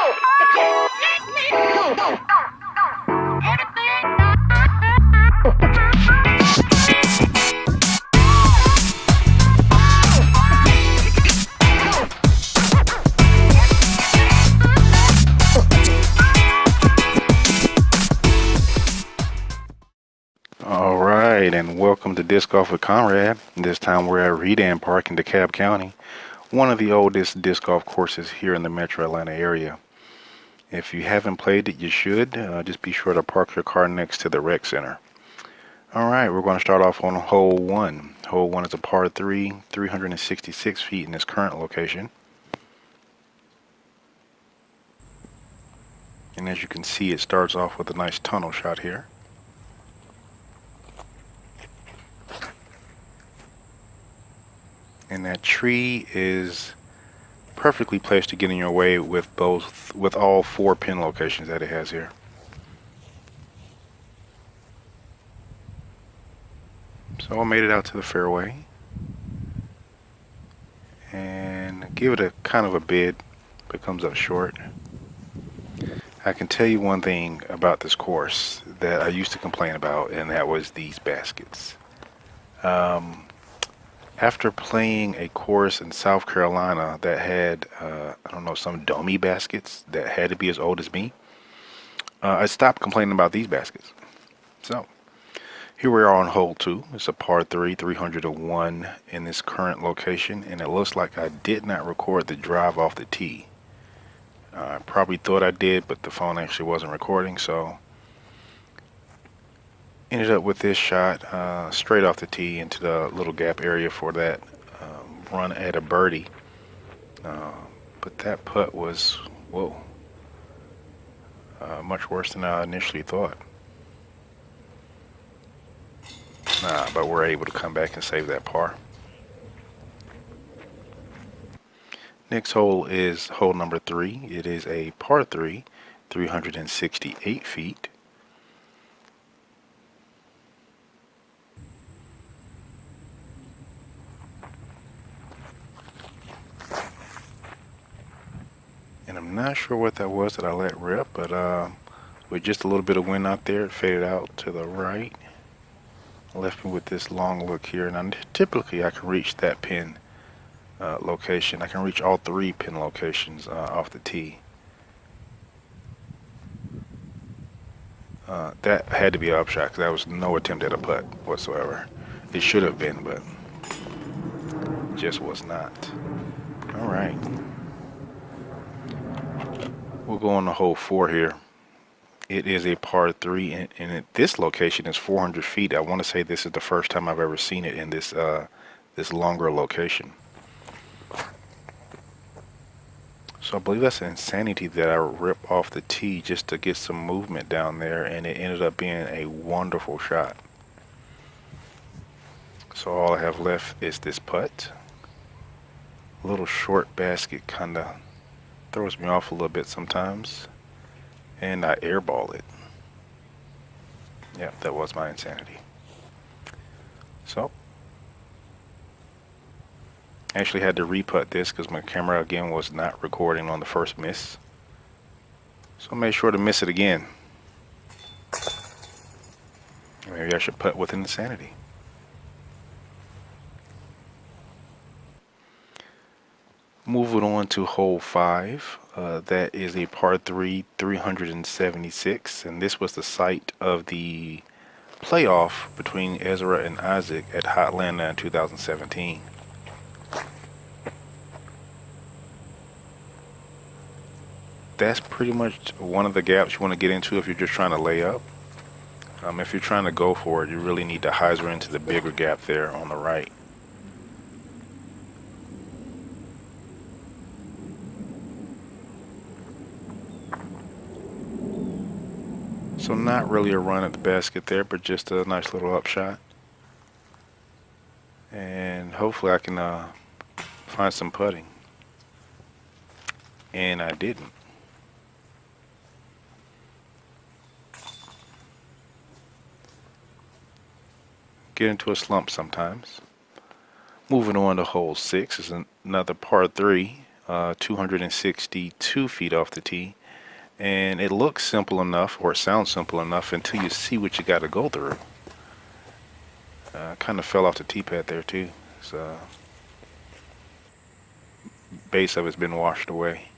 Alright, and welcome to Disc Golf with Conrad. This time we're at Redan Park in DeKalb County, one of the oldest disc golf courses here in the metro Atlanta area. If you haven't played it, you should. Just be sure to park your car next to the rec center. Alright, we're going to start off on hole 1. Hole 1 is a par 3, 366 feet in its current location. And as you can see, it starts off with a nice tunnel shot here. And that tree is perfectly placed to get in your way with all 4 pin locations that it has here. So I made it out to the fairway and give it a kind of a bid, but comes up short. I can tell you one thing about this course that I used to complain about, and that was these baskets. After playing a course in South Carolina that had, I don't know, some dummy baskets that had to be as old as me, I stopped complaining about these baskets. So, here we are on hole 2. It's a par 3, 301 in this current location, and it looks like I did not record the drive off the tee. I probably thought I did, but the phone actually wasn't recording, so ended up with this shot straight off the tee into the little gap area for that run at a birdie. But that putt was, whoa, much worse than I initially thought. But we're able to come back and save that par. Next hole is hole number 3. It is a par 3, 368 feet. And I'm not sure what that was that I let rip, but with just a little bit of wind out there, it faded out to the right. Left me with this long look here, and typically I can reach that pin location. I can reach all 3 pin locations off the tee. That had to be an upshot because that was no attempt at a putt whatsoever. It should have been, but just was not. All right. We'll go on to hole 4 here. It is a par 3, and this location is 400 feet. I want to say this is the first time I've ever seen it in this this longer location. So I believe that's an insanity that I ripped off the tee just to get some movement down there, and it ended up being a wonderful shot. So all I have left is this putt. A little short basket kind of throws me off a little bit sometimes, and I airball it. Yeah, that was my insanity. So I actually had to re-putt this because my camera again was not recording on the first miss, so I made sure to miss it again. Maybe I should putt with insanity. Moving on to hole 5, that is a par 3, 376, and this was the site of the playoff between Ezra and Isaac at Hotlanta in 2017. That's pretty much one of the gaps you want to get into if you're just trying to lay up. If you're trying to go for it, you really need to hyzer into the bigger gap there on the right. So not really a run at the basket there, but just a nice little upshot. And hopefully I can find some putting. And I didn't. Get into a slump sometimes. Moving on to hole 6 is another par 3, 262 feet off the tee. And it looks simple enough, or it sounds simple enough, until you see what you got to go through. Kind of fell off the tee pad there too. So base of it's been washed away.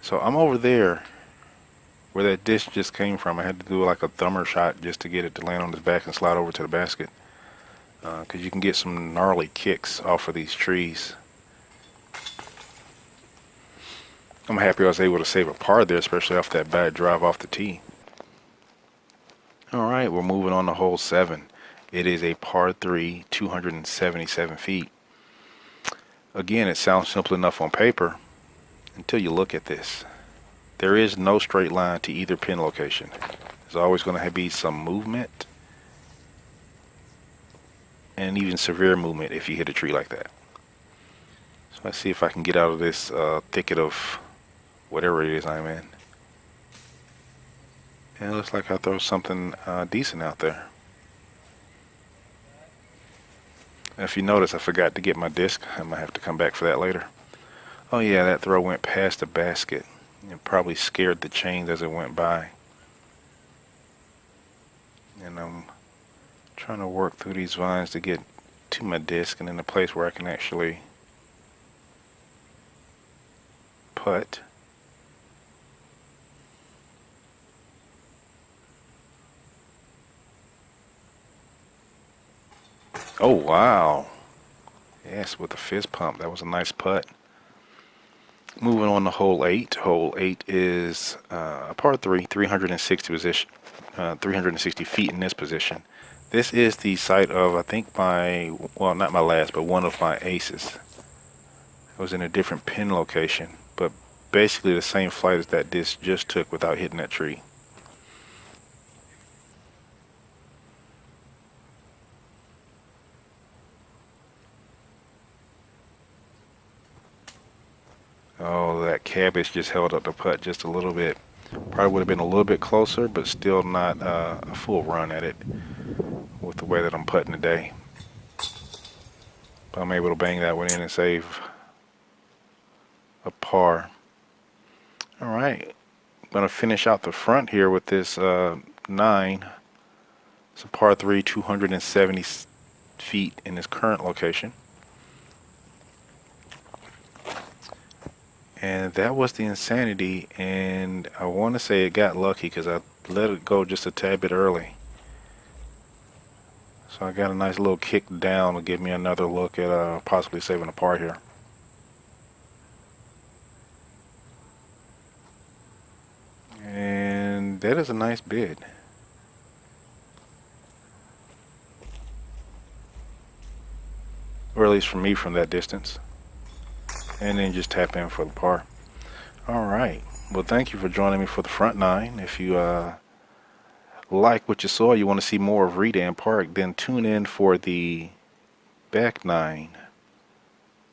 So I'm over there where that disc just came from. I had to do like a thumber shot just to get it to land on its back and slide over to the basket. Because you can get some gnarly kicks off of these trees. I'm happy I was able to save a par there, especially off that bad drive off the tee. Alright, we're moving on to hole 7. It is a par 3, 277 feet. Again, it sounds simple enough on paper until you look at this. There is no straight line to either pin location. There's always going to be some movement, and even severe movement if you hit a tree like that. So let's see if I can get out of this thicket of whatever it is I'm in. And it looks like I throw something decent out there. And if you notice, I forgot to get my disc. I might have to come back for that later. Oh yeah, that throw went past the basket. It probably scared the chains as it went by. And I'm trying to work through these vines to get to my disc and in a place where I can actually putt. Oh wow, yes, with a fist pump. That was a nice putt. Moving on to hole 8. Hole 8 is a par 3, 360 feet in this position. This is the site of, I think, well, not my last, but one of my aces. It was in a different pin location, but basically the same flight as that disc just took without hitting that tree. Oh, that cabbage just held up the putt just a little bit. Probably would have been a little bit closer, but still not a full run at it with the way that I'm putting today. But I'm able to bang that one in and save a par. Alright, I'm going to finish out the front here with this 9. It's a par 3, 270 feet in its current location. And that was the insanity, and I want to say it got lucky because I let it go just a tad bit early. So I got a nice little kick down to give me another look at possibly saving a par here. And that is a nice bid. Or at least for me from that distance. And then just tap in for the par. Alright, well thank you for joining me for the front 9. If you like what you saw, you want to see more of Redan Park, then tune in for the back 9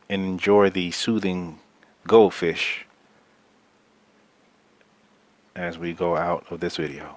and enjoy the soothing goldfish as we go out of this video.